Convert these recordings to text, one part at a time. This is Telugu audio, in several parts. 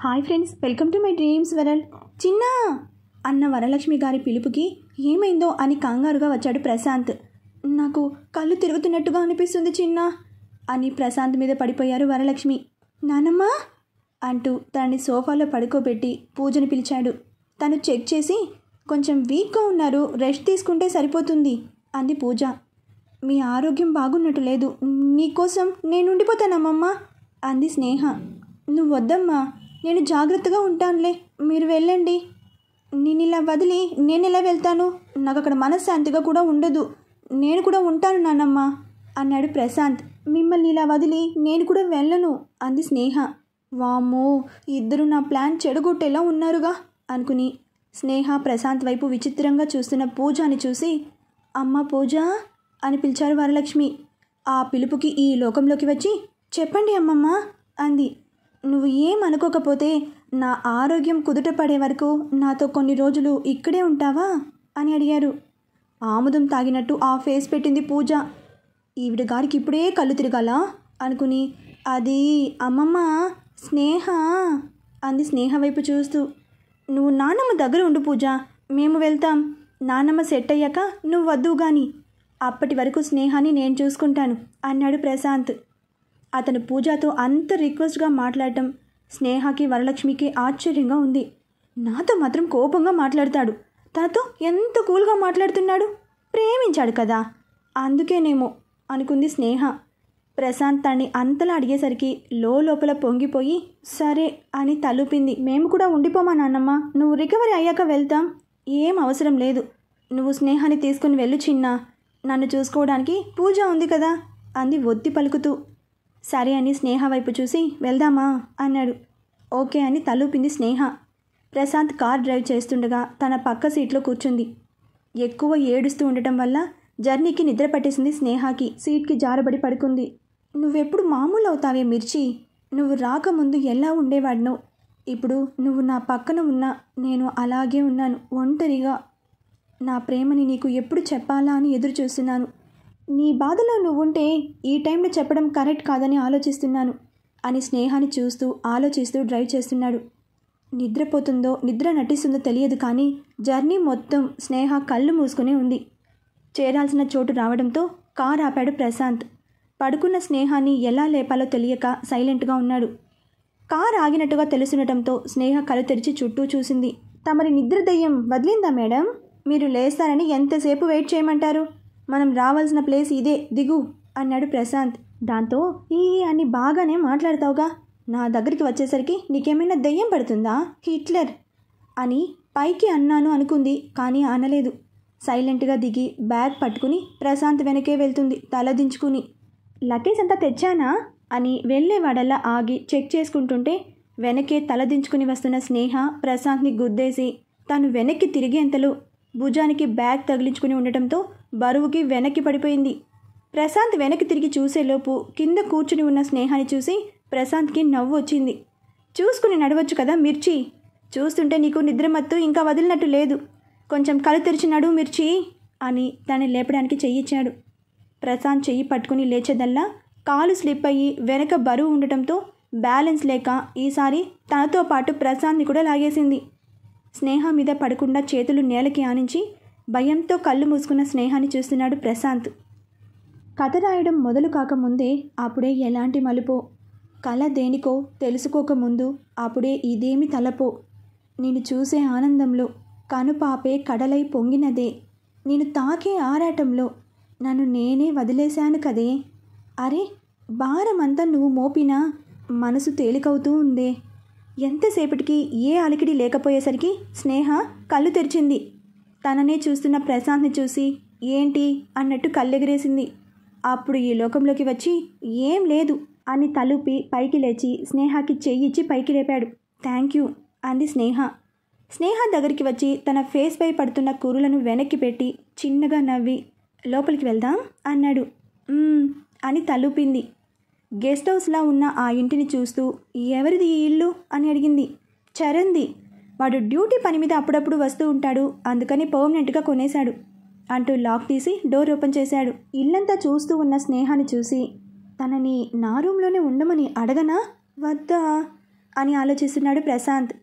Hi friends, welcome to my dreams world. Chinna అన్న వరలక్ష్మి గారి పిలుపుకి ఏమైందో అని కంగారుగా వచ్చాడు ప్రశాంత్. నాకు కళ్ళు తిరుగుతున్నట్టుగా అనిపిస్తుంది చిన్నా అని ప్రశాంత్ మీద పడిపోయారు వరలక్ష్మి. నానమ్మ అంటూ తనని సోఫాలో పడుకోబెట్టి పూజని పిలిచాడు. తను చెక్ చేసి కొంచెం వీక్గా ఉన్నారు, రెస్ట్ తీసుకుంటే సరిపోతుంది అంది పూజ. మీ ఆరోగ్యం బాగున్నట్టు లేదు, నీకోసం నేను ఉండిపోతానమ్మమ్మ అంది స్నేహ. నువ్వు వద్దమ్మా, నేను జాగ్రత్తగా ఉంటానులే, మీరు వెళ్ళండి. నేను ఇలా వదిలి నేను ఎలా వెళ్తాను? నాకు అక్కడ మనశ్శాంతిగా కూడా ఉండదు. నేను కూడా ఉంటాను నాన్నమ్మ అన్నాడు ప్రశాంత్. మిమ్మల్ని ఇలా వదిలి నేను కూడా వెళ్ళను అంది స్నేహ. వామ్మో, ఇద్దరు నా ప్లాన్ చెడగొట్టేలా ఉన్నారుగా అనుకుని స్నేహ ప్రశాంత్ వైపు విచిత్రంగా చూస్తున్న పూజని చూసి అమ్మ పూజ అని పిలిచారు వరలక్ష్మి. ఆ పిలుపుకి ఈ లోకంలోకి వచ్చి చెప్పండి అమ్మమ్మ అంది. నువ్వు ఏం అనుకోకపోతే నా ఆరోగ్యం కుదుట పడే వరకు నాతో కొన్ని రోజులు ఇక్కడే ఉంటావా అని అడిగారు. ఆముదం తాగినట్టు ఆ ఫేస్ పెట్టింది పూజ. ఈవిడ గారికి ఇప్పుడే కళ్ళు తిరగాలా అనుకుని అది అమ్మమ్మ స్నేహ అంది స్నేహ వైపు చూస్తూ. నువ్వు నాన్నమ్మ దగ్గర ఉండు పూజ, మేము వెళ్తాం. నాన్నమ్మ సెట్ అయ్యాక నువ్వు వద్దు గాని, అప్పటి వరకు స్నేహాన్ని నేను చూసుకుంటాను అన్నాడు ప్రశాంత్. అతను పూజతో అంత రిక్వెస్ట్గా మాట్లాడటం స్నేహకి వరలక్ష్మికి ఆశ్చర్యంగా ఉంది. నాతో మాత్రం కోపంగా మాట్లాడతాడు, తనతో ఎంత కూల్గా మాట్లాడుతున్నాడు, ప్రేమించాడు కదా అందుకేనేమో అనుకుంది స్నేహ. ప్రశాంత్ తన్ని అంతలా అడిగేసరికి లోపల పొంగిపోయి సరే అని తలుపింది. మేము కూడా ఉండిపోమా నాన్నమ్మ, నువ్వు రికవరీ అయ్యాక వెళ్తాం. ఏం అవసరం లేదు, నువ్వు స్నేహాన్ని తీసుకుని వెళ్ళు చిన్నా, నన్ను చూసుకోవడానికి పూజ ఉంది కదా అంది ఒత్తి పలుకుతూ. సరే అని స్నేహ వైపు చూసి వెళ్దామా అన్నాడు. ఓకే అని తలూపింది స్నేహ. ప్రశాంత్ కార్ డ్రైవ్ చేస్తుండగా తన పక్క సీట్లో కూర్చుంది. ఎక్కువ ఏడుస్తూ ఉండటం వల్ల జర్నీకి నిద్ర పట్టేసింది స్నేహకి. సీట్కి జారబడి పడుకుంది. నువ్వెప్పుడు మామూలు అవుతావే మిర్చి, నువ్వు రాకముందు ఎలా ఉండేవాడినో, ఇప్పుడు నువ్వు నా పక్కన ఉన్నా నేను అలాగే ఉన్నాను, ఒంటరిగా. నా ప్రేమని నీకు ఎప్పుడు చెప్పాలా అని ఎదురు చూస్తున్నాను. నీ బాధలో నువ్వుంటే ఈ టైంలో చెప్పడం కరెక్ట్ కాదని ఆలోచిస్తున్నాను అని స్నేహాన్ని చూస్తూ ఆలోచిస్తూ డ్రైవ్ చేస్తున్నాడు. నిద్రపోతుందో నిద్ర నటిస్తుందో తెలియదు కానీ జర్నీ మొత్తం స్నేహ కళ్ళు మూసుకుని ఉంది. చేరాల్సిన చోటు రావడంతో కార్ ఆపాడు ప్రశాంత్. పడుకున్న స్నేహాన్ని ఎలా లేపాలో తెలియక సైలెంట్గా ఉన్నాడు. కార్ ఆగినట్టుగా తెలుసుండటంతో స్నేహ కళ్ళు తెరిచి చుట్టూ చూసింది. తమరి నిద్ర దయ్యం వదిలిందా మేడం? మీరు లేస్తారని ఎంతసేపు వెయిట్ చేయమంటారు? మనం రావాల్సిన ప్లేస్ ఇదే, దిగు అన్నాడు ప్రశాంత్. దాంతో ఈ అని బాగానే మాట్లాడతావుగా, నా దగ్గరికి వచ్చేసరికి నీకేమైనా దెయ్యం పడుతుందా హిట్లర్ అని పైకి అన్నాను అనుకుంది కానీ అనలేదు. సైలెంట్గా దిగి బ్యాగ్ పట్టుకుని ప్రశాంత్ వెనకే వెళ్తుంది తలదించుకుని. లగేజ్ అంతా తెచ్చానా అని వెళ్ళేవాడల్లా ఆగి చెక్ చేసుకుంటుంటే వెనకే తలదించుకుని వస్తున్న స్నేహ ప్రశాంత్ని గుద్దేసి తను వెనక్కి తిరిగేంతలో భుజానికి బ్యాగ్ తగిలించుకుని ఉండటంతో బరువుకి వెనక్కి పడిపోయింది. ప్రశాంత్ వెనక్కి తిరిగి చూసేలోపు కింద కూర్చుని ఉన్న స్నేహాన్ని చూసి ప్రశాంత్కి నవ్వు వచ్చింది. చూసుకుని నడవచ్చు కదా మిర్చి, చూస్తుంటే నీకు నిద్రమత్తు ఇంకా వదిలినట్టు లేదు, కొంచెం కళ్ళు తెరిచినాడు మిర్చి అని తనని లేపడానికి చెయ్యిచ్చాడు. ప్రశాంత్ చెయ్యి పట్టుకుని లేచేదల్లా కాలు స్లిప్ అయ్యి వెనక బరువు ఉండటంతో బ్యాలెన్స్ లేక ఈసారి తనతో పాటు ప్రశాంత్ని కూడా లాగేసింది. స్నేహ మీద పడకుండా చేతులు నేలకి ఆనించి భయంతో కళ్ళు మూసుకున్న స్నేహాన్ని చూస్తున్నాడు ప్రశాంత్. కథ రాయడం మొదలు కాకముందే అప్పుడే ఎలాంటి మలుపో, కళ దేనికో తెలుసుకోకముందు అప్పుడే ఇదేమి తలపో, నేను చూసే ఆనందంలో కనుపాపే కడలై పొంగినదే, నేను తాకే ఆరాటంలో నన్ను నేనే వదిలేశాను కదే, అరే భారమంతా నువ్వు మోపినా మనసు తేలికవుతూ ఉందే. ఎంతసేపటికి ఏ అలికిడి లేకపోయేసరికి స్నేహ కళ్ళు తెరిచింది. తననే చూస్తున్న ప్రశాంత్ని చూసి ఏంటి అన్నట్టు కళ్ళెగిరేసింది. అప్పుడు ఈ లోకంలోకి వచ్చి ఏం లేదు అని తలుపి పైకి లేచి స్నేహకి చెయ్యిచ్చి పైకి లేపాడు. థ్యాంక్ యూ అంది స్నేహ. స్నేహ దగ్గరికి వచ్చి తన ఫేస్ పై పడుతున్న కురులను వెనక్కి పెట్టి చిన్నగా నవ్వి లోపలికి వెళ్దాం అన్నాడు. అని తలుపింది. గెస్ట్ హౌస్లా ఉన్న ఆ ఇంటిని చూస్తూ ఎవరిది ఈ ఇల్లు అని అడిగింది. చరణ్ది, వాడు డ్యూటీ పని మీద అప్పుడప్పుడు వస్తూ ఉంటాడు, అందుకని పర్మనెంట్గా కొనేశాడు అంటూ లాక్ తీసి డోర్ ఓపెన్ చేశాడు. ఇల్లంతా చూస్తూ ఉన్న స్నేహాన్ని చూసి తనని నా రూమ్లోనే ఉండమని అడగనా వద్దా అని ఆలోచిస్తున్నాడు ప్రశాంత్.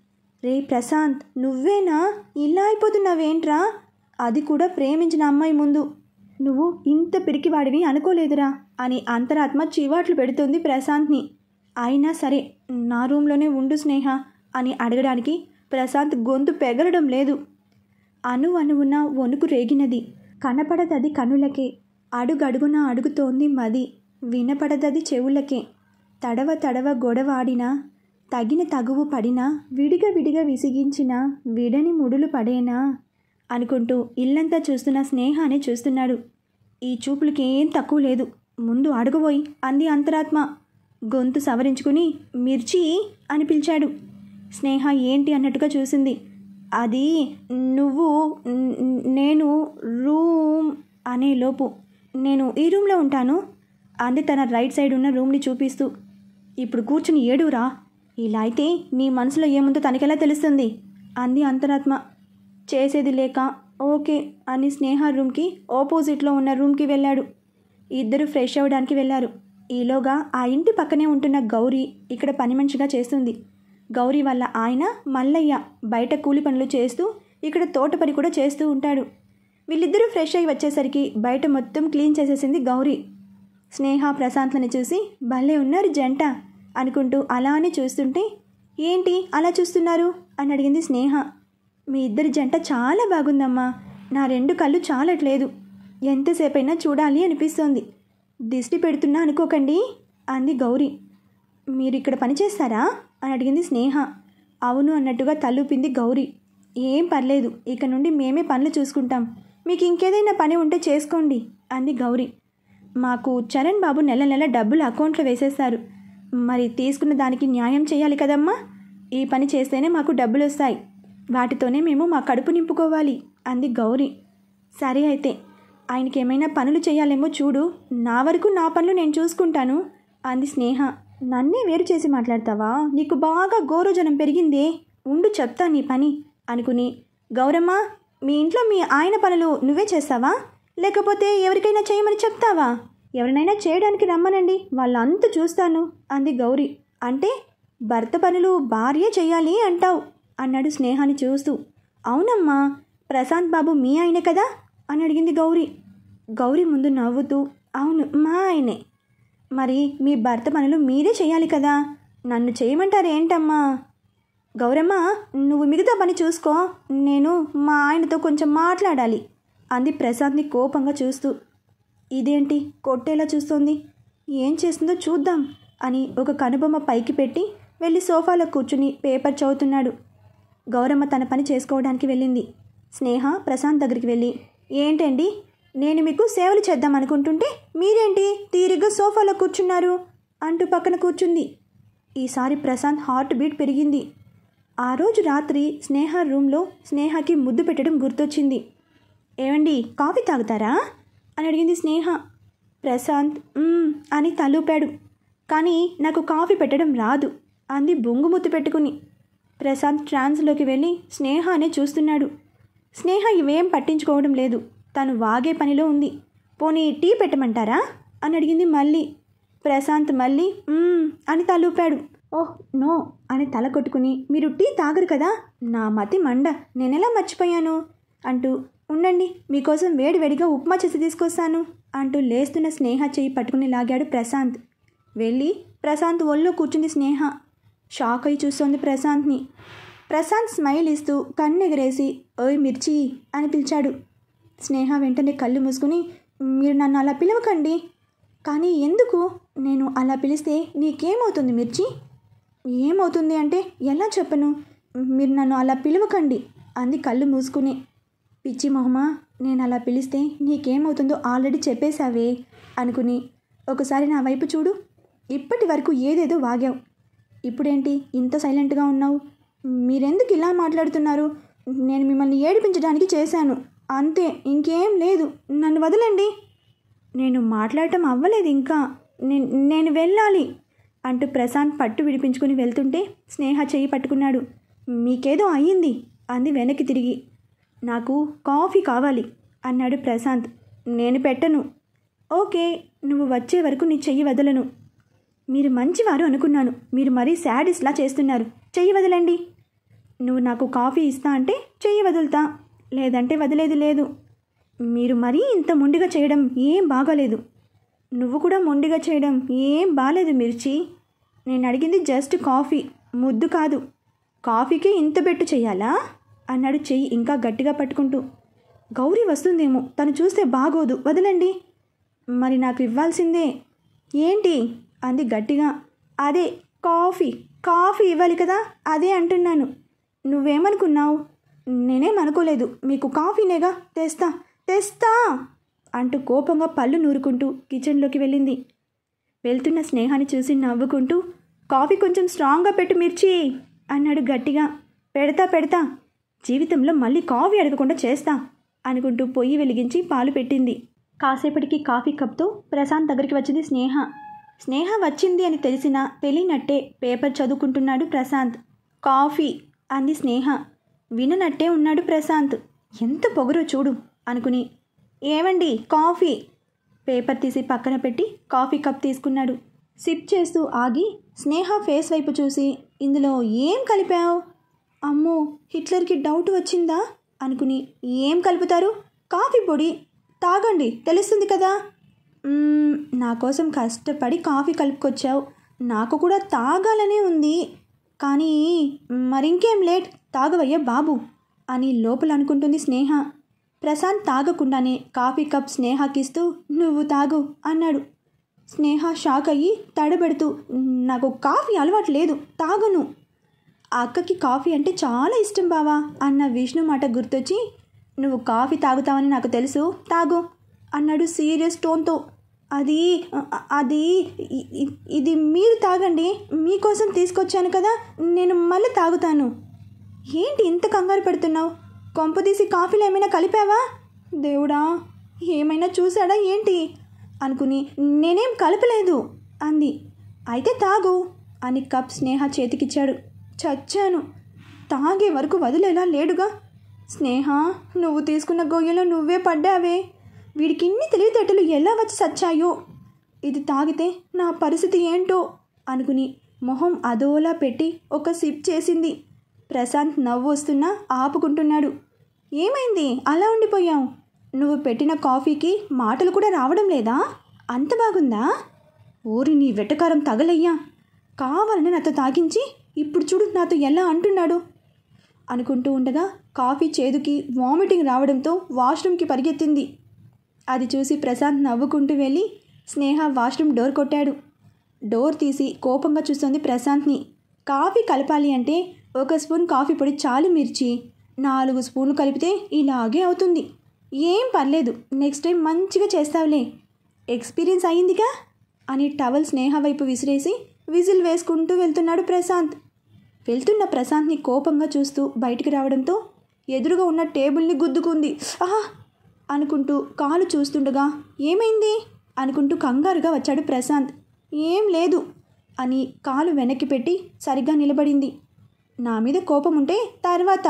రే ప్రశాంత్, నువ్వేనా? ఇలా అయిపోతున్నావేంట్రా? అది కూడా ప్రేమించిన అమ్మాయి ముందు. నువ్వు ఇంత పిరికివాడివి అనుకోలేదురా అని అంతరాత్మ చివాట్లు పెడుతుంది ప్రశాంత్ని. అయినా సరే నా రూమ్లోనే ఉండు స్నేహ అని అడగడానికి ప్రశాంత్ గొంతు పెగలడం లేదు. అణువున వణుకు రేగినది. కనపడదది కనులకే, అడుగడుగున అడుగుతోంది మది, వినపడదది చెవులకే. తడవ గొడవాడినా, తగిన తగువు పడినా, విడిగా విసిగించిన విడని ముడులు పడేనా అనుకుంటూ ఇల్లంతా చూస్తున్న స్నేహాన్ని చూస్తున్నాడు. ఈ చూపులకి ఏం తక్కువ లేదు, ముందు అడుగుబోయి అంది అంతరాత్మ. గొంతు సవరించుకుని మిర్చి అని పిలిచాడు. స్నేహ ఏంటి అన్నట్టుగా చూసింది. అది నువ్వు నేను రూమ్ అనేలోపు నేను ఈ రూమ్లో ఉంటాను అంది తన రైట్ సైడ్ ఉన్న రూమ్ని చూపిస్తూ. ఇప్పుడు కూర్చుని ఏడురా, ఇలా అయితే నీ మనసులో ఏముందో తనకెలా తెలుస్తుంది అంది అంతరాత్మ. చేసేది లేక ఓకే అని స్నేహ రూమ్కి ఆపోజిట్లో ఉన్న రూమ్కి వెళ్ళాడు. ఇద్దరు ఫ్రెష్ అవ్వడానికి వెళ్ళారు. ఈలోగా ఆ ఇంటి పక్కనే ఉంటున్న గౌరీ ఇక్కడ పని మనిషిగా చేస్తుంది. గౌరీ వాళ్ళ ఆయన మల్లయ్య బయట కూలి పనులు చేస్తూ ఇక్కడ తోట పని కూడా చేస్తూ ఉంటాడు. వీళ్ళిద్దరూ ఫ్రెష్ అయ్యి వచ్చేసరికి బయట మొత్తం క్లీన్ చేసేసింది గౌరీ. స్నేహ ప్రశాంత్లని చూసి భలే ఉన్నారు జంట అనుకుంటూ అలానే చూస్తుంటే, ఏంటి అలా చూస్తున్నారు అని అడిగింది స్నేహ. మీ ఇద్దరి జంట చాలా బాగుందమ్మా, నా 2 కళ్ళు చాలట్లేదు, ఎంతసేపైనా చూడాలి అనిపిస్తోంది. దిష్టి పెడుతున్నా అనుకోకండి అంది గౌరీ. మీరు ఇక్కడ పని చేస్తారా అని అడిగింది స్నేహ. అవును అన్నట్టుగా తలూపింది గౌరీ. ఏం పర్లేదు, ఇక నుండి మేమే పనులు చూసుకుంటాం, మీకు ఇంకేదైనా పని ఉంటే చేసుకోండి అంది గౌరీ. మాకు చరణ్ బాబు నెల డబ్బులు అకౌంట్లో వేసేస్తారు, మరి తీసుకున్న దానికి న్యాయం చేయాలి కదమ్మా. ఈ పని చేస్తేనే మాకు డబ్బులు వస్తాయి, వాటితోనే మేము మా కడుపు నింపుకోవాలి అంది గౌరీ. సరే అయితే ఆయనకి ఏమైనా పనులు చేయాలేమో చూడు, నా వరకు నా పనులు నేను చూసుకుంటాను అంది స్నేహ. నన్నే వేరు చేసి మాట్లాడతావా? నీకు బాగా గోరోజనం పెరిగిందే, ఉండు చెప్తా నీ పని అనుకుని, గౌరమ్మ మీ ఇంట్లో మీ ఆయన పనులు నువ్వే చేస్తావా, లేకపోతే ఎవరికైనా చేయమని చెప్తావా? ఎవరినైనా చేయడానికి రమ్మనండి, వాళ్ళంతా చూస్తాను అంది గౌరీ. అంటే భర్త పనులు భార్య చేయాలి అంటావు అన్నాడు స్నేహాన్ని చూస్తూ. అవునమ్మా, ప్రశాంత్ బాబు మీ ఆయనే కదా అని అడిగింది గౌరీ. గౌరీ ముందు నవ్వుతూ అవును మా ఆయనే. మరి మీ భర్త పనులు మీరే చేయాలి కదా, నన్ను చేయమంటారు ఏంటమ్మా? గౌరమ్మ నువ్వు మిగతా పని చూసుకో, నేను మా ఆయనతో కొంచెం మాట్లాడాలి అంది ప్రశాంత్ని కోపంగా చూస్తూ. ఇదేంటి కొట్టేలా చూస్తోంది, ఏం చేస్తుందో చూద్దాం అని ఒక కనుబొమ్మ పైకి పెట్టి వెళ్ళి సోఫాలో కూర్చుని పేపర్ చదువుతున్నాడు. గౌరమ్మ తన పని చేసుకోవడానికి వెళ్ళింది. స్నేహ ప్రశాంత్ దగ్గరికి వెళ్ళి, ఏంటండి నేను మీకు సేవలు చేద్దాం అనుకుంటుంటే మీరేంటి తీరిగ్గా సోఫాలో కూర్చున్నారు అంటూ పక్కన కూర్చుంది. ఈసారి ప్రశాంత్ హార్ట్ బీట్ పెరిగింది. ఆ రోజు రాత్రి స్నేహ రూమ్లో స్నేహకి ముద్దు పెట్టడం గుర్తొచ్చింది. ఏమండి కాఫీ తాగుతారా అని అడిగింది స్నేహ. ప్రశాంత్ అని తలూపాడు. కానీ నాకు కాఫీ పెట్టడం రాదు అంది బొంగు ముద్దు పెట్టుకుని. ప్రశాంత్ ట్రాన్స్లోకి వెళ్ళి స్నేహ అనే చూస్తున్నాడు. స్నేహ ఇవేం పట్టించుకోవడం లేదు, తను వాగే పనిలో ఉంది. పోనీ టీ పెట్టమంటారా అని అడిగింది మళ్ళీ. ప్రశాంత్ మళ్ళీ అని తలూపాడు. ఓహ్ నో అని తల కొట్టుకుని, మీరు టీ తాగరు కదా, నా మతి మండ, నేనెలా మర్చిపోయాను అంటూ, ఉండండి మీకోసం వేడివేడిగా ఉప్మా చేసి తీసుకొస్తాను అంటూ లేస్తున్న స్నేహ చేయి పట్టుకుని లాగాడు ప్రశాంత్. వెళ్ళి ప్రశాంత్ ఒళ్ళో కూర్చుంది స్నేహ. షాక్ అయి చూస్తోంది ప్రశాంత్ని. ప్రశాంత్ స్మైల్ ఇస్తూ కన్నెగరేసి ఓయ్ మిర్చి అని పిలిచాడు. స్నేహ వెంటనే కళ్ళు మూసుకుని, మీరు నన్ను అలా పిలవకండి. కానీ ఎందుకు? నేను అలా పిలిస్తే నీకేమవుతుంది మిర్చి? ఏమవుతుంది అంటే ఎలా చెప్పను, మీరు నన్ను అలా పిలవకండి అంది కళ్ళు మూసుకుని. పిచ్చి మొహమా, నేను అలా పిలిస్తే నీకేమవుతుందో ఆల్రెడీ చెప్పేశావే అనుకుని, ఒకసారి నా వైపు చూడు, ఇప్పటి వరకు ఏదేదో వాగావు, ఇప్పుడేంటి ఇంత సైలెంట్గా ఉన్నావు? మీరెందుకు ఇలా మాట్లాడుతున్నారు? నేను మిమ్మల్ని ఏడిపించడానికి చేశాను అంతే, ఇంకేం లేదు, నన్ను వదలండి. నేను మాట్లాడటం అవ్వలేదు ఇంకా, నేను వెళ్ళాలి అంటూ ప్రశాంత్ పట్టు విడిపించుకుని వెళ్తుంటే స్నేహ చెయ్యి పట్టుకున్నాడు. మీకేదో అయ్యింది అంది వెనక్కి తిరిగి. నాకు కాఫీ కావాలి అన్నాడు ప్రశాంత్. నేను పెట్టను. ఓకే, నువ్వు వచ్చే వరకు నీ చెయ్యి వదలను. మీరు మంచివారు అనుకున్నాను. మీరు మరీ శాడిస్ట్లా చేస్తున్నారు. చెయ్యి వదలండి. నువ్వు నాకు కాఫీ ఇస్తా అంటే చెయ్యి వదులుతా, లేదంటే వదిలేది లేదు. మీరు మరీ ఇంత మొండిగా చేయడం ఏం బాగాలేదు. నువ్వు కూడా మొండిగా చేయడం ఏం బాలేదు మిర్చి. నేను అడిగింది జస్ట్ కాఫీ, ముద్దు కాదు. కాఫీకి ఇంత బెట్టు చెయ్యాలా అన్నాడు చెయ్యి ఇంకా గట్టిగా పట్టుకుంటూ. గౌరీ వస్తుందేమో, తను చూస్తే బాగోదు, వదలండి. మరి నాకు ఇవ్వాల్సిందే. ఏంటి అంది గట్టిగా. అదే కాఫీ. కాఫీ ఇవ్వాలి కదా, అదే అంటున్నాను. నువ్వేమనుకున్నావు? నేనేమనుకోలేదు. మీకు కాఫీనేగా, తెస్తా తెస్తా అంటూ కోపంగా పళ్ళు నూరుకుంటూ కిచెన్లోకి వెళ్ళింది. వెళ్తున్న స్నేహాన్ని చూసి నవ్వుకుంటూ, కాఫీ కొంచెం స్ట్రాంగ్గా పెట్టు మిర్చి అన్నాడు గట్టిగా. పెడతా పెడతా, జీవితంలో మళ్ళీ కాఫీ అడగకుండా చేస్తా అనుకుంటూ పొయ్యి వెలిగించి పాలు పెట్టింది. కాసేపటికి కాఫీ కప్తో ప్రశాంత్ దగ్గరికి వచ్చింది స్నేహ. స్నేహ వచ్చింది అని తెలిసినా తెలియనట్టే పేపర్ చదువుకుంటున్నాడు ప్రశాంత్. కాఫీ అంది స్నేహ. విననట్టే ఉన్నాడు ప్రశాంత్. ఎంత పొగరో చూడు అనుకుని, ఏమండి కాఫీ. పేపర్ తీసి పక్కన పెట్టి కాఫీ కప్ తీసుకున్నాడు. సిప్ చేస్తూ ఆగి స్నేహ ఫేస్ వైపు చూసి, ఇందులో ఏం కలిపావు? అమ్మో, హిట్లర్కి డౌట్ వచ్చిందా అనుకుని, ఏం కలుపుతారు? కాఫీ పొడి, తాగండి తెలుస్తుంది కదా. నా కోసం కష్టపడి కాఫీ కలుపుకొచ్చావు, నాకు కూడా తాగాలనే ఉంది. కానీ మరింకేం లేట్, తాగవయ్యా బాబు అని లోపల అనుకుంటుంది స్నేహ. ప్రశాంత్ తాగకుండానే కాఫీ కప్ స్నేహకిస్తూ, నువ్వు తాగు అన్నాడు. స్నేహ షాక్ అయ్యి తడబెడుతూ, నాకు కాఫీ అలవాటు లేదు, తాగను. అక్కకి కాఫీ అంటే చాలా ఇష్టం బావా అన్న విష్ణు మాట గుర్తొచ్చి, నువ్వు కాఫీ తాగుతావని నాకు తెలుసు, తాగు అన్నాడు సీరియస్ టోన్తో. అది అది ఇది మీరు తాగండి, మీకోసం తీసుకొచ్చాను కదా, నేను మళ్ళీ తాగుతాను. ఏంటి ఇంత కంగారు పెడుతున్నావు? కొంపదీసి కాఫీలో ఏమైనా కలిపావా? దేవుడా, ఏమైనా చూశాడా ఏంటి అనుకుని, నేనేం కలపలేదు అంది. అయితే తాగు అని కప్ స్నేహ చేతికిచ్చాడు. చచ్చాను, తాగే వరకు వదిలేలా లేడుగా. స్నేహ, నువ్వు తీసుకున్న గొయ్యలో నువ్వే పడ్డావే. వీడికి ఇన్ని తెలివితేటలు ఎలా వచ్చి సచ్చాయో. ఇది తాగితే నా పరిస్థితి ఏంటో అనుకుని మొహం అదోలా పెట్టి ఒక సిప్ చేసింది. ప్రశాంత్ నవ్వు వస్తున్నా ఆపుకుంటున్నాడు. ఏమైంది అలా ఉండిపోయావు? నువ్వు పెట్టిన కాఫీకి మాటలు కూడా రావడం లేదా? అంత బాగుందా? ఊరి నీ వెటకారం తగలయ్యా. కావాలని నాతో తాగించి ఇప్పుడు చూడు నాతో ఎలా అంటున్నాడు అనుకుంటూ ఉండగా కాఫీ చేదుకి వామిటింగ్ రావడంతో వాష్రూమ్కి పరిగెత్తింది. అది చూసి ప్రశాంత్ నవ్వుకుంటూ వెళ్ళి స్నేహ వాష్రూమ్ డోర్ కొట్టాడు. డోర్ తీసి కోపంగా చూస్తుంది ప్రశాంత్ని. కాఫీ కలపాలి అంటే 1 స్పూన్ కాఫీ పొడి చాలు మిర్చి, 4 స్పూన్లు కలిపితే ఇలాగే అవుతుంది. ఏం పర్లేదు, నెక్స్ట్ టైం మంచిగా చేస్తావులే, ఎక్స్పీరియన్స్ అయ్యిందిగా అని టవల్ స్నేహ వైపు విసిరేసి విజిల్ వేసుకుంటూ వెళ్తున్నాడు ప్రశాంత్. వెళ్తున్న ప్రశాంత్ని కోపంగా చూస్తూ బయటికి రావడంతో ఎదురుగా ఉన్న టేబుల్ని గుద్దుకుంది. ఆహా అనుకుంటూ కాలు చూస్తుండగా, ఏమైంది అనుకుంటూ కంగారుగా వచ్చాడు ప్రశాంత్. ఏం లేదు అని కాలు వెనక్కి పెట్టి సరిగ్గా నిలబడింది. నా మీద కోపం ఉంటే తర్వాత,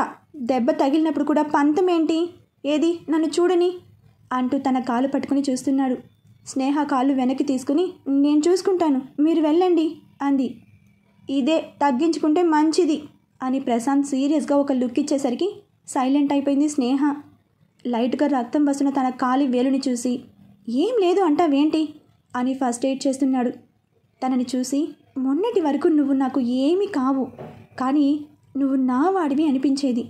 దెబ్బ తగిలినప్పుడు కూడా పంతం ఏంటి? ఏది నన్ను చూడని అంటూ తన కాలు పట్టుకుని చూస్తున్నాడు. స్నేహ కాళ్ళు వెనక్కి తీసుకుని, నేను చూసుకుంటాను, మీరు వెళ్ళండి అంది. ఇదే తగ్గించుకుంటే మంచిది అని ప్రశాంత్ సీరియస్గా ఒక లుక్ ఇచ్చేసరికి సైలెంట్ అయిపోయింది స్నేహ. లైట్గా రక్తం వస్తున్న తన కాలి వేలుని చూసి, ఏం లేదు అంటావేంటి అని ఫస్ట్ ఎయిడ్ చేస్తున్నాడు. తనని చూసి, మొన్నటి వరకు నువ్వు నాకు ఏమీ కావు, కానీ నువ్వు నా వాడివి అనిపించేది.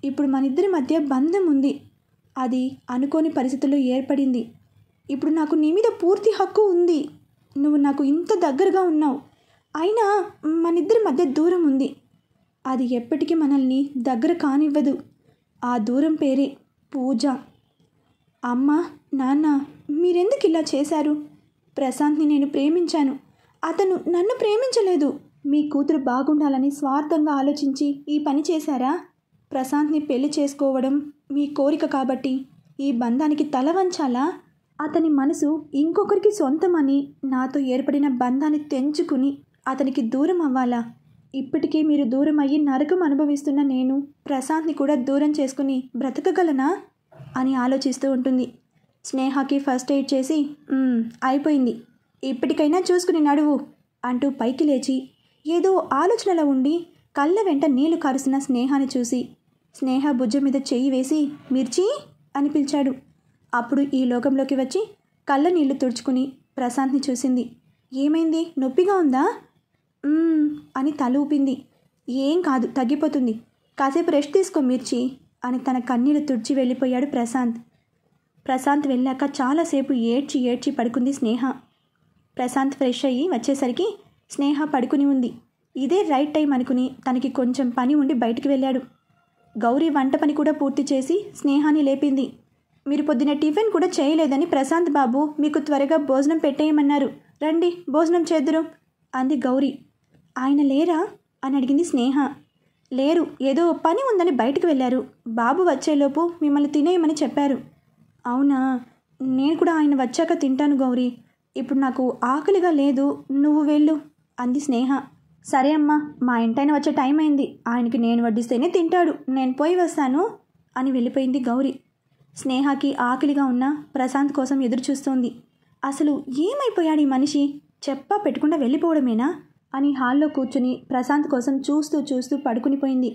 ఇప్పుడు మనిద్దరి మధ్య బంధం ఉంది, అది అనుకోని పరిస్థితుల్లో ఏర్పడింది. ఇప్పుడు నాకు నీ మీద పూర్తి హక్కు ఉంది. నువ్వు నాకు ఇంత దగ్గరగా ఉన్నావు, అయినా మనిద్దరి మధ్య దూరం ఉంది. అది ఎప్పటికీ మనల్ని దగ్గర కానివ్వదు. ఆ దూరం పేరే పూజ. అమ్మ, నాన్న, మీరెందుకు ఇలా చేశారు? ప్రశాంత్ని నేను ప్రేమించాను, అతను నన్ను ప్రేమించలేదు. మీ కూతురు బాగుండాలని స్వార్థంగా ఆలోచించి ఈ పని చేశారా? ప్రశాంత్ని పెళ్లి చేసుకోవడం మీ కోరిక కాబట్టి ఈ బంధానికి తల వంచాలా? అతని మనసు ఇంకొకరికి సొంతమని నాతో ఏర్పడిన బంధాన్ని తెంచుకుని అతనికి దూరం అవ్వాలా? ఇప్పటికీ మీరు దూరం అయ్యి నరకం అనుభవిస్తున్న నేను ప్రశాంత్ని కూడా దూరం చేసుకుని బ్రతకగలనా అని ఆలోచిస్తూ ఉంటుంది. స్నేహకి ఫస్ట్ ఎయిడ్ చేసి, అయిపోయింది, ఇప్పటికైనా చూసుకుని నడువు, అంటూ పైకి లేచి ఏదో ఆలోచనలో ఉండి కళ్ళ వెంట నీళ్లు కారుస్తున్న స్నేహాన్ని చూసి స్నేహ భుజం మీద చెయ్యి వేసి మిర్చి అని పిలిచాడు. అప్పుడు ఈ లోకంలోకి వచ్చి కళ్ళ నీళ్లు తుడుచుకుని ప్రశాంత్ని చూసింది. ఏమైంది, నొప్పిగా ఉందా అని తల ఊపింది. ఏం కాదు, తగ్గిపోతుంది, కాసేపు రెస్ట్ తీసుకో మిర్చి అని తన కన్నీళ్లు తుడిచి వెళ్ళిపోయాడు ప్రశాంత్. ప్రశాంత్ వెళ్ళాక చాలాసేపు ఏడ్చి ఏడ్చి పడుకుంది స్నేహ. ప్రశాంత్ ఫ్రెష్ అయ్యి వచ్చేసరికి స్నేహ పడుకుని ఉంది. ఇదే రైట్ టైం అనుకుని తనకి కొంచెం పని ఉండి బయటికి వెళ్ళాడు. గౌరీ వంట పని కూడా పూర్తి చేసి స్నేహాన్ని లేపింది. మీరు పొద్దున టిఫిన్ కూడా చేయలేదని ప్రశాంత్ బాబు మీకు త్వరగా భోజనం పెట్టేయమన్నారు, రండి భోజనం చేద్దురు అంది గౌరీ. ఆయన లేరా అని అడిగింది స్నేహ. లేరు, ఏదో పని ఉందని బయటకు వెళ్ళారు, బాబు వచ్చేలోపు మిమ్మల్ని తినేయమని చెప్పారు. అవునా, నేను కూడా ఆయన వచ్చాక తింటాను గౌరీ, ఇప్పుడు నాకు ఆకలిగా లేదు, నువ్వు వెళ్ళు అంది స్నేహ. సరే అమ్మా, మా ఇంటాయన వచ్చే టైం అయింది, ఆయనకి నేను వడ్డిస్తేనే తింటాడు, నేను పోయి వస్తాను అని వెళ్ళిపోయింది గౌరీ. స్నేహకి ఆకలిగా ఉన్న ప్రశాంత్ కోసం ఎదురు చూస్తోంది. అసలు ఏమైపోయాడు ఈ మనిషి, చెప్పా పెట్టకుండా వెళ్ళిపోవడమేనా అని హాల్లో కూర్చుని ప్రశాంత్ కోసం చూస్తూ చూస్తూ పడుకునిపోయింది.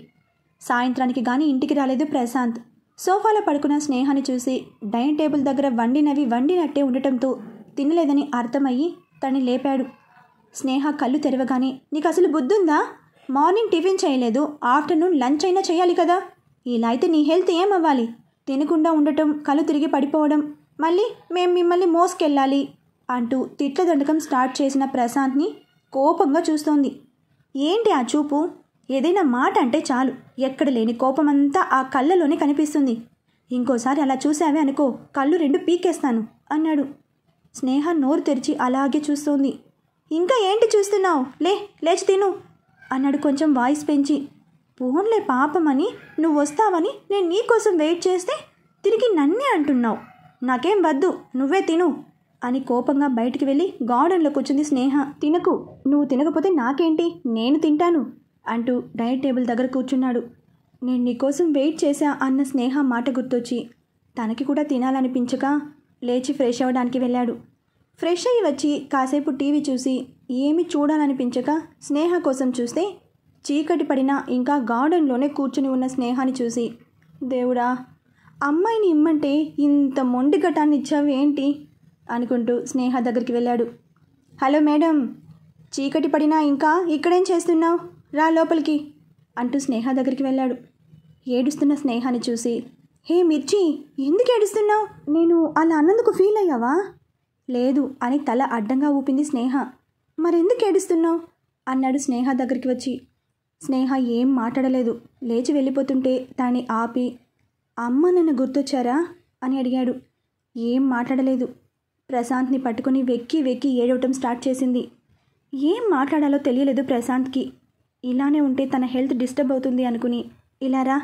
సాయంత్రానికి కానీ ఇంటికి రాలేదు ప్రశాంత్. సోఫాలో పడుకున్న స్నేహాన్ని చూసి డైనింగ్ టేబుల్ దగ్గర వండినవి వండినట్టే ఉండటంతో తినలేదని అర్థమయ్యి తనని లేపాడు. స్నేహ కళ్ళు తెరవగానే, నీకు అసలు బుద్ధుందా, మార్నింగ్ టిఫిన్ చేయలేదు, ఆఫ్టర్నూన్ లంచ్ అయినా చేయాలి కదా, ఇలా అయితే నీ హెల్త్ ఏమవ్వాలి, తినకుండా ఉండటం, కళ్ళు తిరిగి పడిపోవడం, మళ్ళీ మేం మిమ్మల్ని మోసుకెళ్ళాలి అంటూ తిట్ల దండకం స్టార్ట్ చేసిన ప్రశాంత్ని కోపంగా చూస్తోంది. ఏంటి ఆ చూపు, ఏదైనా మాట అంటే చాలు ఎక్కడ లేని కోపమంతా ఆ కళ్ళలోనే కనిపిస్తుంది, ఇంకోసారి అలా చూసావే అనుకో కళ్ళు రెండు పీకేస్తాను అన్నాడు. స్నేహ నోరు తెరిచి అలాగే చూస్తోంది. ఇంకా ఏంటి చూస్తున్నావు, లేచి తిను అన్నాడు కొంచెం వాయిస్ పెంచి. పోన్లే పాపమని నువ్వు వస్తావని నేను నీకోసం వెయిట్ చేస్తే తిరిగి నన్నే అంటున్నావు, నాకేం వద్దు నువ్వే తిను అని కోపంగా బయటికి వెళ్ళి గార్డెన్లో కూర్చుంది స్నేహ. తినకు, నువ్వు తినకపోతే నాకేంటి, నేను తింటాను అంటూ డైనింగ్ టేబుల్ దగ్గర కూర్చున్నాడు. నేను నీకోసం వెయిట్ చేశా అన్న స్నేహ మాట గుర్తొచ్చి తనకి కూడా తినాలనిపించక లేచి ఫ్రెష్ అవ్వడానికి వెళ్ళాడు. ఫ్రెష్ అయ్యి వచ్చి కాసేపు టీవీ చూసి ఏమీ చూడాలనిపించక స్నేహ కోసం చూస్తే చీకటి పడినా ఇంకా గార్డెన్లోనే కూర్చుని ఉన్న స్నేహాన్ని చూసి, దేవుడా, అమ్మాయిని ఇమ్మంటే ఇంత మొండి ఘటాన్ని ఇచ్చావు ఏంటి అనుకుంటూ స్నేహ దగ్గరికి వెళ్ళాడు. హలో మేడం, చీకటి పడినా ఇంకా ఇక్కడేం చేస్తున్నావు, రా లోపలికి అంటూ స్నేహ దగ్గరికి వెళ్ళాడు. ఏడుస్తున్న స్నేహాన్ని చూసి, హే మిర్చి, ఎందుకు ఏడుస్తున్నావు, నేను అలా అన్నందుకు ఫీల్ అయ్యావా? లేదు అని తల అడ్డంగా ఊపింది స్నేహ. మరెందుకు ఏడుస్తున్నావు అన్నాడు స్నేహ దగ్గరికి వచ్చి. స్నేహ ఏం మాట్లాడలేదు. లేచి వెళ్ళిపోతుంటే తనని ఆపి, అమ్మ నన్ను గుర్తొచ్చారా అని అడిగాడు. ఏం మాట్లాడలేదు. ప్రశాంత్ని పట్టుకుని వెక్కి వెక్కి ఏడవటం స్టార్ట్ చేసింది. ఏం మాట్లాడాలో తెలియలేదు ప్రశాంత్కి. ఇలానే ఉంటే తన హెల్త్ డిస్టర్బ్ అవుతుంది అనుకుని, ఇలారా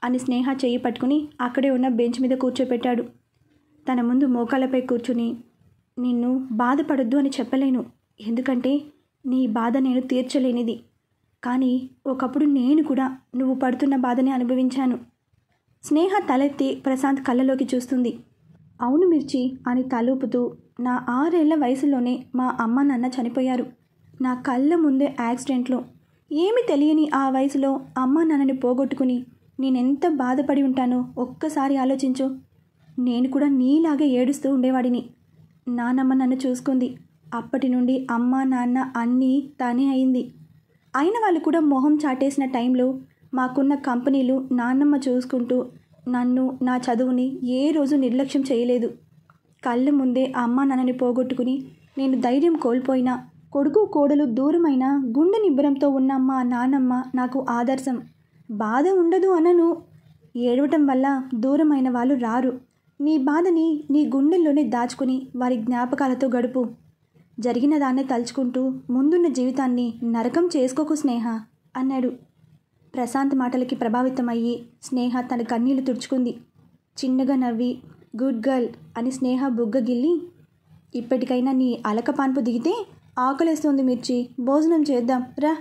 అని స్నేహ చెయ్యి పట్టుకుని అక్కడే ఉన్న బెంచ్ మీద కూర్చోపెట్టాడు. తన ముందు మోకాళ్ళపై కూర్చుని, నిన్ను బాధపడొద్దు అని చెప్పలేను, ఎందుకంటే నీ బాధ నేను తీర్చలేనిది, కానీ ఒకప్పుడు నేను కూడా నువ్వు పడుతున్న బాధని అనుభవించాను. స్నేహ తలెత్తి ప్రశాంత్ కళ్ళలోకి చూస్తుంది. అవును మిర్చి అని తలూపుతూ, నా 6 ఏళ్ల వయసులోనే మా అమ్మ నాన్న చనిపోయారు, నా కళ్ళ ముందే యాక్సిడెంట్లో. ఏమి తెలియని ఆ వయసులో అమ్మ నాన్నని పోగొట్టుకుని నేనెంత బాధపడి ఉంటానో ఒక్కసారి ఆలోచించు. నేను కూడా నీలాగే ఏడుస్తూ ఉండేవాడిని. నానమ్మ నన్ను చూసుకుంది. అప్పటి నుండి అమ్మ నాన్న అన్నీ తానే అయింది. అయిన వాళ్ళు కూడా మొహం చాటేసిన టైంలో మాకున్న కంపెనీలు నాన్నమ్మ చూసుకుంటూ నన్ను, నా చదువుని ఏ రోజు నిర్లక్ష్యం చేయలేదు. కళ్ళ ముందే అమ్మ నాన్నని పోగొట్టుకుని నేను ధైర్యం కోల్పోయినా, కొడుకు కోడలు దూరమైన గుండె నిబ్బరంతో ఉన్న మా నాన్నమ్మ నాకు ఆదర్శం. బాధ ఉండదు అనను, ఏడవటం వల్ల దూరమైన వాళ్ళు రారు. నీ బాధని నీ గుండెల్లోనే దాచుకుని వారి జ్ఞాపకాలతో గడుపు. జరిగిన దాన్నే తలుచుకుంటూ ముందున్న జీవితాన్ని నరకం చేసుకోకు స్నేహ అన్నాడు. ప్రశాంత్ మాటలకి ప్రభావితమయ్యి స్నేహ తన కన్నీళ్లు తుడుచుకుంది. చిన్నగా నవ్వి, గుడ్ గర్ల్ అని స్నేహ బుగ్గ గిల్లి, ఇప్పటికైనా నీ అలకపాన్పు దిగితే ఆకలేస్తోంది మిర్చి, భోజనం చేద్దాం రా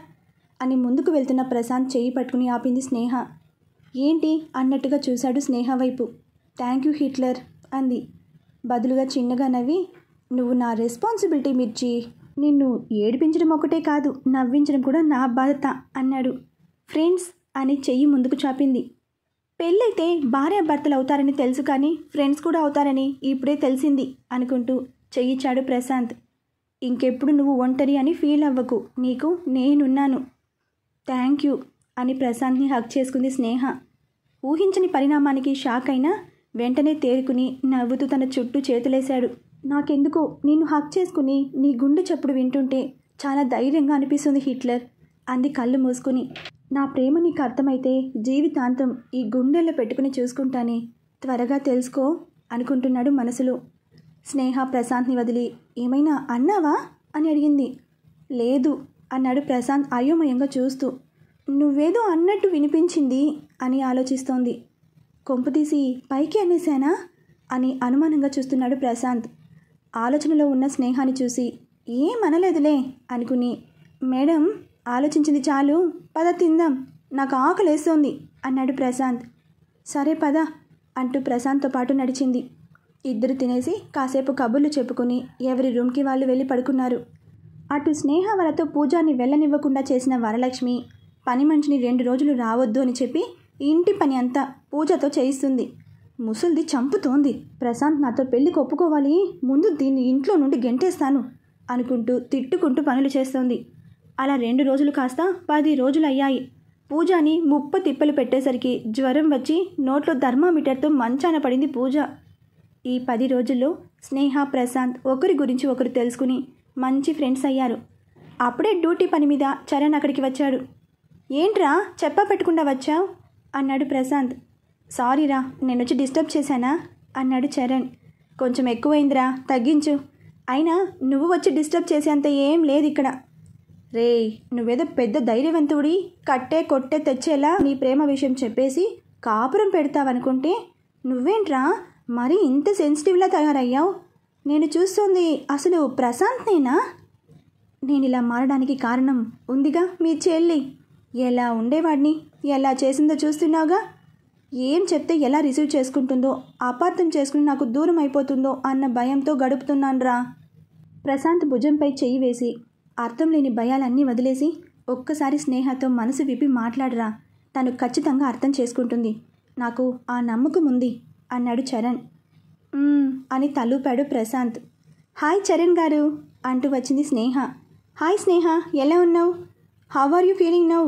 అని ముందుకు వెళ్తున్న ప్రశాంత్ చెయ్యి పట్టుకుని ఆపింది స్నేహ. ఏంటి అన్నట్టుగా చూశాడు స్నేహ వైపు. థ్యాంక్ యూ హిట్లర్ అంది. బదులుగా చిన్నగా నవ్వి, నువ్వు నా రెస్పాన్సిబిలిటీ మిర్చి, నిన్ను ఏడిపించడం ఒకటే కాదు, నవ్వించడం కూడా నా బాధ్యత అన్నాడు. ఫ్రెండ్స్ అని చెయ్యి ముందుకు చాపింది. పెళ్ళైతే భార్యాభర్తలు అవుతారని తెలుసు, కానీ ఫ్రెండ్స్ కూడా అవుతారని ఇప్పుడే తెలిసింది అనుకుంటూ చెయ్యిచ్చాడు ప్రశాంత్. ఇంకెప్పుడు నువ్వు ఒంటరి అని ఫీల్ అవ్వకు, నీకు నేనున్నాను. థ్యాంక్ యూ అని ప్రశాంత్ని హగ్ చేసుకుంది స్నేహ. ఊహించని పరిణామానికి షాక్ అయినా వెంటనే తేరుకుని నవ్వుతూ తన చుట్టూ చేతులేశాడు. నాకెందుకో నిన్ను హక్ చేసుకుని నీ గుండె చప్పుడు వింటుంటే చాలా ధైర్యంగా అనిపిస్తుంది హిట్లర్ అంది కళ్ళు మూసుకుని. నా ప్రేమ నీకు అర్థమైతే జీవితాంతం ఈ గుండెల్లో పెట్టుకుని చూసుకుంటానే, త్వరగా తెలుసుకో అనుకుంటున్నాడు మనసులో. స్నేహ ప్రశాంత్ని వదిలి ఏమైనా అన్నావా అని అడిగింది. లేదు అన్నాడు ప్రశాంత్ అయోమయంగా చూస్తూ. నువ్వేదో అన్నట్టు వినిపించింది అని ఆలోచిస్తోంది. కొంపతీసి పైకి అనేశానా అని అనుమానంగా చూస్తున్నాడు ప్రశాంత్. ఆలోచనలో ఉన్న స్నేహాన్ని చూసి ఏమనలేదులే అనుకుని, మేడం ఆలోచించింది చాలు, పద తిందాం, నాకు ఆకలేస్తోంది అన్నాడు ప్రశాంత్. సరే పద అంటూ ప్రశాంత్తో పాటు నడిచింది. ఇద్దరు తినేసి కాసేపు కబుర్లు చెప్పుకుని ఎవరి రూమ్కి వాళ్ళు వెళ్ళి పడుకున్నారు. అటు స్నేహ వాళ్ళతో పూజాని వెళ్ళనివ్వకుండా చేసిన వరలక్ష్మి పని మనిషిని 2 రోజులు రావద్దు అని చెప్పి ఇంటి పని అంతా పూజతో చేయిస్తుంది. ముసల్ది చంపుతోంది. ప్రశాంత్ నాతో పెళ్ళికి ఒప్పుకోవాలి, ముందు దీన్ని ఇంట్లో నుండి గెంటేస్తాను అనుకుంటూ తిట్టుకుంటూ పనులు చేస్తోంది. అలా 2 రోజులు కాస్త 10 రోజులు అయ్యాయి. పూజాని 30 తిప్పలు పెట్టేసరికి జ్వరం వచ్చి నోట్లో థర్మామీటర్తో మంచాన పడింది పూజ. ఈ 10 రోజుల్లో స్నేహ ప్రశాంత్ ఒకరి గురించి ఒకరు తెలుసుకుని మంచి ఫ్రెండ్స్ అయ్యారు. అప్పుడే డ్యూటీ పని మీద చరణ్ అక్కడికి వచ్చాడు. ఏంట్రా చెప్పా పెట్టకుండా వచ్చావు అన్నాడు ప్రశాంత్. సారీరా, నేను వచ్చి డిస్టర్బ్ చేశానా అన్నాడు చరణ్. కొంచెం ఎక్కువైందిరా, తగ్గించు. అయినా నువ్వు వచ్చి డిస్టర్బ్ చేసేంత ఏం లేదు ఇక్కడ. రే, నువ్వేదో పెద్ద ధైర్యవంతుడి, కట్టే కొట్టే తెచ్చేలా నీ ప్రేమ విషయం చెప్పేసి కాపురం పెడతావనుకుంటే నువ్వేంట్రా మరీ ఇంత సెన్సిటివ్లా తయారయ్యావు? నేను చూస్తుంది అసలు ప్రశాంత్నేనా? నేను ఇలా మారడానికి కారణం ఉందిగా మీ చెల్లి. ఎలా ఉండేవాడిని ఎలా చేసిందో చూస్తున్నావుగా. ఏం చెప్తే ఎలా రిసీవ్ చేసుకుంటుందో, అపార్థం చేసుకుని నాకు దూరం అయిపోతుందో అన్న భయంతో గడుపుతున్నాన్రా. ప్రశాంత్ భుజంపై చెయ్యి వేసి అర్థం లేని భయాలన్నీ వదిలేసి ఒక్కసారి స్నేహతో మనసు విప్పి మాట్లాడరా, తను ఖచ్చితంగా అర్థం చేసుకుంటుంది, నాకు ఆ నమ్మకం ఉంది అన్నాడు చరణ్. అని తలూపాడు ప్రశాంత్. హాయ్ చరణ్ గారు అంటూ వచ్చింది స్నేహ. హాయ్ స్నేహ, ఎలా ఉన్నావు? How are you feeling now?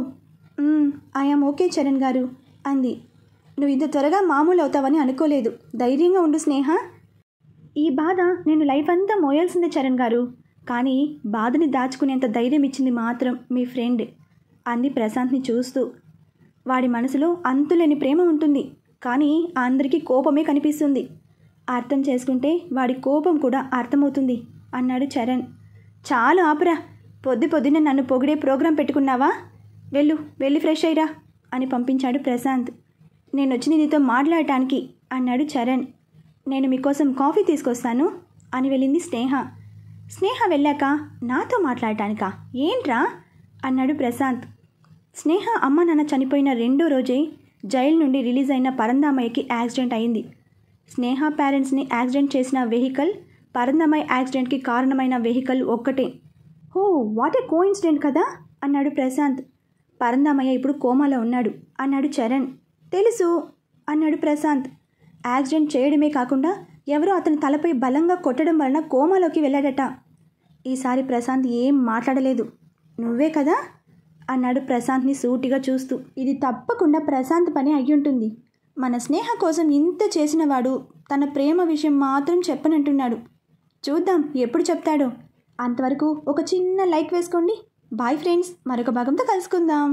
I am okay Charan గారు అంది. నువ్వు ఇంత త్వరగా మామూలు అవుతావని అనుకోలేదు. ధైర్యంగా ఉండు స్నేహ. ఈ బాధ నేను లైఫ్ అంతా మోయాల్సిందే చరణ్ గారు, కానీ బాధని దాచుకునేంత ధైర్యం ఇచ్చింది మాత్రం మీ ఫ్రెండ్ అంది ప్రశాంత్ని చూస్తూ. వాడి మనసులో అంతులేని ప్రేమ ఉంటుంది, కానీ అందరికీ కోపమే కనిపిస్తుంది. అర్థం చేసుకుంటే వాడి కోపం కూడా అర్థమవుతుంది అన్నాడు చరణ్. చాలు ఆపురా, పొద్దున్న నన్ను పొగిడే ప్రోగ్రాం పెట్టుకున్నావా? వెళ్ళి ఫ్రెష్ అయ్యిరా అని పంపించాడు ప్రశాంత్. నేను వచ్చి నీతో మాట్లాడటానికి అన్నాడు చరణ్. నేను మీకోసం కాఫీ తీసుకొస్తాను అని వెళ్ళింది స్నేహ. స్నేహ వెళ్ళాక నాతో మాట్లాడటానికా ఏంట్రా అన్నాడు ప్రశాంత్. స్నేహ అమ్మ నాన్న చనిపోయిన 2వ రోజే జైలు నుండి రిలీజ్ అయిన పరందామయ్యకి యాక్సిడెంట్ అయింది. స్నేహ పేరెంట్స్ని యాక్సిడెంట్ చేసిన వెహికల్, పరందామయ్య యాక్సిడెంట్కి కారణమైన వెహికల్ ఒక్కటే. ఓ వాట్ ఏ కోఇన్సిడెంట్ కదా అన్నాడు ప్రశాంత్. పరందామయ్య ఇప్పుడు కోమాలో ఉన్నాడు అన్నాడు చరణ్. తెలుసు అన్నాడు ప్రశాంత్. యాక్సిడెంట్ చేయడమే కాకుండా ఎవరో అతని తలపై బలంగా కొట్టడం వలన కోమాలోకి వెళ్ళాడట. ఈసారి ప్రశాంత్ ఏం మాట్లాడలేదు. నువ్వే కదా అన్నాడు ప్రశాంత్ని సూటిగా చూస్తూ. ఇది తప్పకుండా ప్రశాంత్ పని అయ్యుంటుంది. మన స్నేహ కోసం ఇంత చేసినవాడు తన ప్రేమ విషయం మాత్రం చెప్పనంటున్నాడు. చూద్దాం ఎప్పుడు చెప్తాడో. అంతవరకు ఒక చిన్న లైక్ వేసుకోండి. బాయ్ ఫ్రెండ్స్, మరొక భాగంతో కలుసుకుందాం.